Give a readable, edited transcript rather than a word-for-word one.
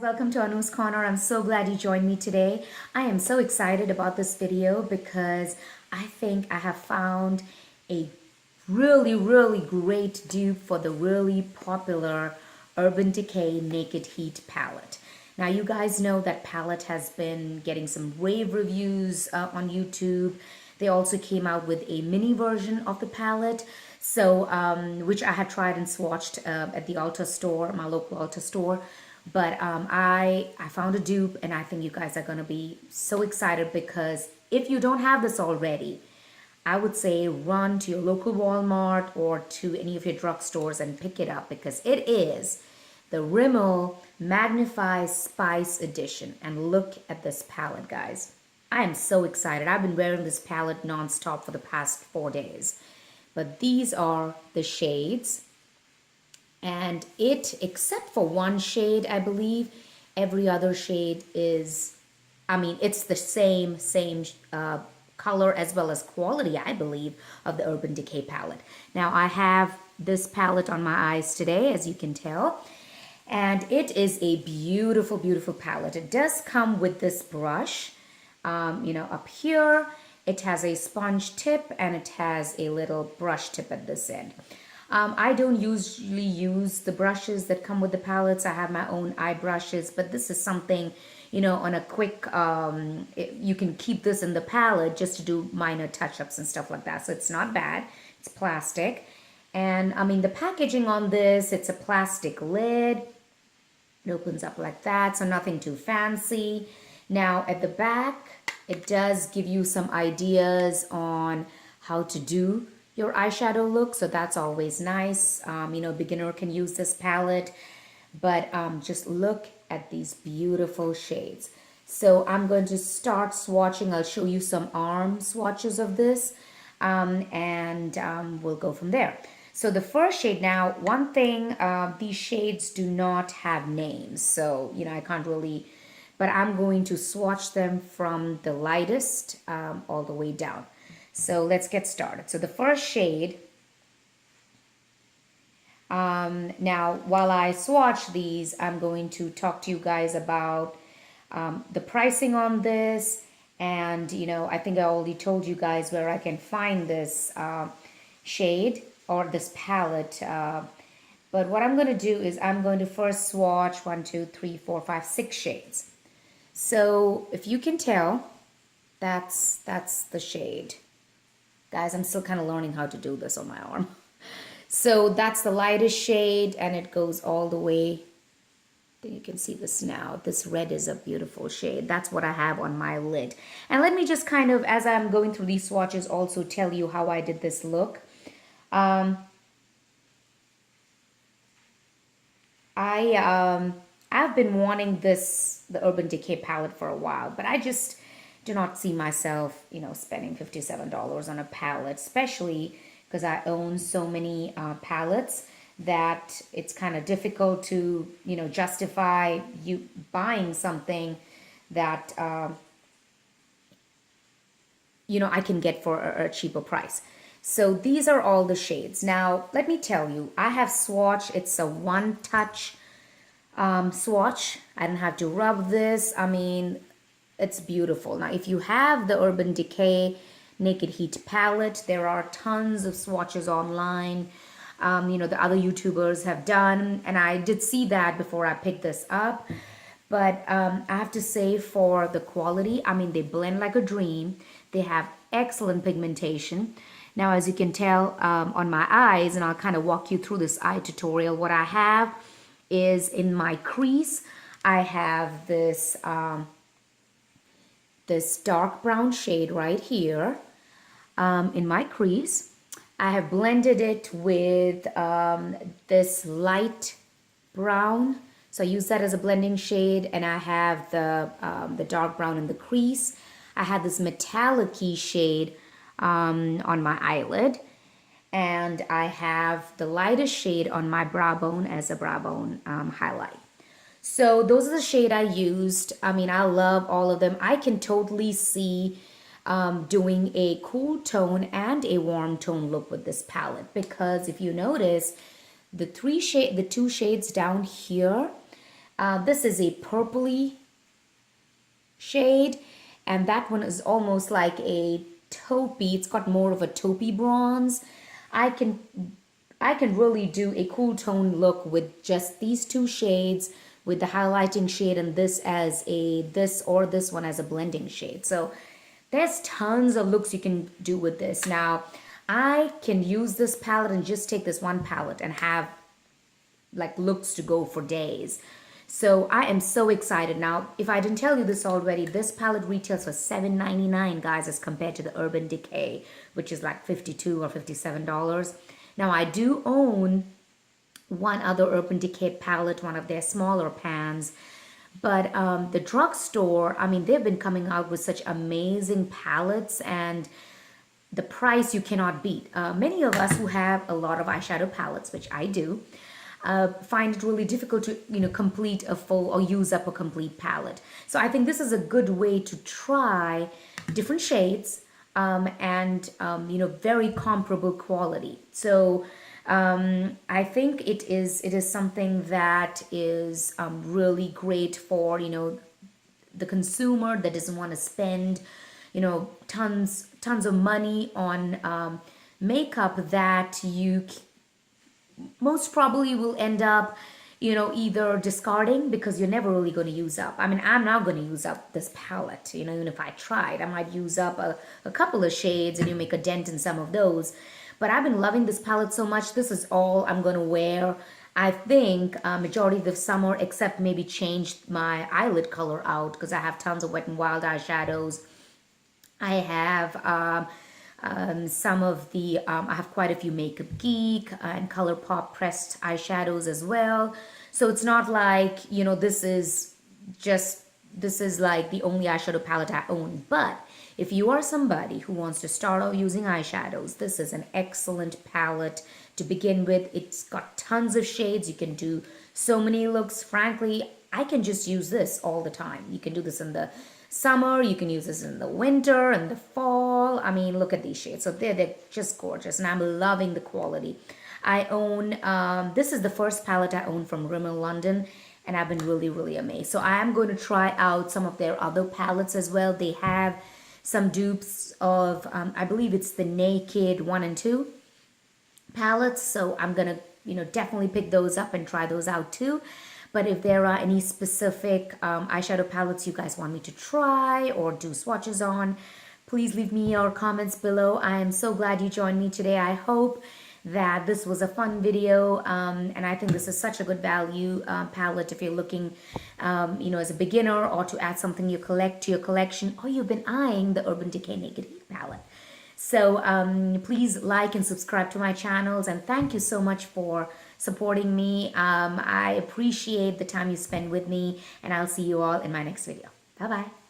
Welcome to Anu's Corner. I'm so glad you joined me today. I am so excited about this video because I think I have found a really great dupe for the really popular Urban Decay Naked Heat palette. Now you guys know that palette has been getting some rave reviews on YouTube. They also came out with a mini version of the palette, so which I had tried and swatched at the Ulta store, my local Ulta store. But I found a dupe, and I think you guys are gonna be so excited because if you don't have this already, I would say run to your local Walmart or to any of your drugstores and pick it up because it is the Rimmel Magnify Spice Edition. And look at this palette, guys. I am so excited. I've been wearing this palette non-stop for the past 4 days. But these are the shades. And it, except for one shade, I believe, every other shade is, it's the same color as well as quality, I believe, of the Urban Decay palette. Now, I have this palette on my eyes today, as you can tell. And it is a beautiful palette. It does come with this brush, up here. It has a sponge tip and it has a little brush tip at this end. I don't usually use the brushes that come with the palettes. I have my own eye brushes, but this is something, on a quick, you can keep this in the palette just to do minor touch-ups and stuff like that. So it's not bad. It's plastic. And the packaging on this, it's a plastic lid. It opens up like that, so nothing too fancy. Now at the back, it does give you some ideas on how to do your eyeshadow look, so that's always nice. Beginner can use this palette, but just look at these beautiful shades. So I'm going to start swatching. I'll show you some arm swatches of this, and we'll go from there. So the first shade, now one thing, these shades do not have names, so I can't really, but I'm going to swatch them from the lightest all the way down. So let's get started. So the first shade, now while I swatch these, I'm going to talk to you guys about the pricing on this. And, I think I already told you guys where I can find this shade or this palette. But what I'm going to do is I'm going to first swatch 1, 2, 3, 4, 5, 6 shades. So if you can tell, that's the shade. Guys, I'm still kind of learning how to do this on my arm. So that's the lightest shade, and it goes all the way. Then you can see this now. This red is a beautiful shade. That's what I have on my lid. And let me just kind of, as I'm going through these swatches, also tell you how I did this look. I've been wanting the Urban Decay palette for a while, but I just do not see myself, spending $57 on a palette, especially because I own so many palettes that it's kind of difficult to, justify you buying something that, I can get for a cheaper price. So these are all the shades. Now, let me tell you, I have swatched. It's a one-touch swatch. I don't have to rub this. It's beautiful. Now, if you have the Urban Decay Naked Heat palette, there are tons of swatches online. The other YouTubers have done, and I did see that before I picked this up. But I have to say, for the quality, they blend like a dream. They have excellent pigmentation. Now, as you can tell on my eyes, and I'll kind of walk you through this eye tutorial, what I have is in my crease, I have this this dark brown shade right here in my crease. I have blended it with this light brown. So I use that as a blending shade, and I have the dark brown in the crease. I have this metallic-y shade on my eyelid, and I have the lightest shade on my brow bone as a brow bone highlight. So those are the shade I used. I love all of them. I can totally see doing a cool tone and a warm tone look with this palette, because if you notice, the two shades down here, This is a purpley shade, and that one is almost like a taupey. It's got more of a taupey bronze. I can I can really do a cool tone look with just these two shades, with the highlighting shade and this as a this one as a blending shade. So there's tons of looks you can do with this. Now I can use this palette and just take this one palette and have like looks to go for days. So I am so excited. Now, if I didn't tell you this already, this palette retails for $7.99, guys, as compared to the Urban Decay, which is like $52 or $57. Now, I do own one other Urban Decay palette, one of their smaller pans. But the drugstore, I mean, they've been coming out with such amazing palettes, and the price you cannot beat. Many of us who have a lot of eyeshadow palettes, which I do, find it really difficult to complete a full or use up a complete palette. So I think this is a good way to try different shades and very comparable quality. So I think it is something that is really great for the consumer that doesn't want to spend tons of money on makeup that you most probably will end up either discarding because you're never really going to use up. I mean, I'm not going to use up this palette. Even if I tried, I might use up a couple of shades and you make a dent in some of those. But I've been loving this palette so much. This is all I'm going to wear, I think, majority of the summer, except maybe change my eyelid color out because I have tons of Wet n Wild eyeshadows. I have some of the, I have quite a few Makeup Geek and ColourPop pressed eyeshadows as well. So it's not like, this is like the only eyeshadow palette I own. But if you are somebody who wants to start out using eyeshadows, this is an excellent palette to begin with. It's got tons of shades. You can do so many looks. Frankly, I can just use this all the time. You can do this in the summer, you can use this in the winter and the fall. I mean, look at these shades. So they're just gorgeous, and I'm loving the quality. I own, this is the first palette I own from Rimmel London, and I've been really, really amazed. So I am going to try out some of their other palettes as well. They have some dupes of, I believe it's the Naked 1 and 2 palettes. So I'm going to, definitely pick those up and try those out too. But if there are any specific eyeshadow palettes you guys want me to try or do swatches on, please leave me your comments below. I am so glad you joined me today. I hope that this was a fun video, and I think this is such a good value palette if you're looking, as a beginner, or to add something you collect to your collection, or you've been eyeing the Urban Decay Naked Heat palette. So please like and subscribe to my channels, and thank you so much for supporting me. I appreciate the time you spend with me, and I'll see you all in my next video. Bye-bye.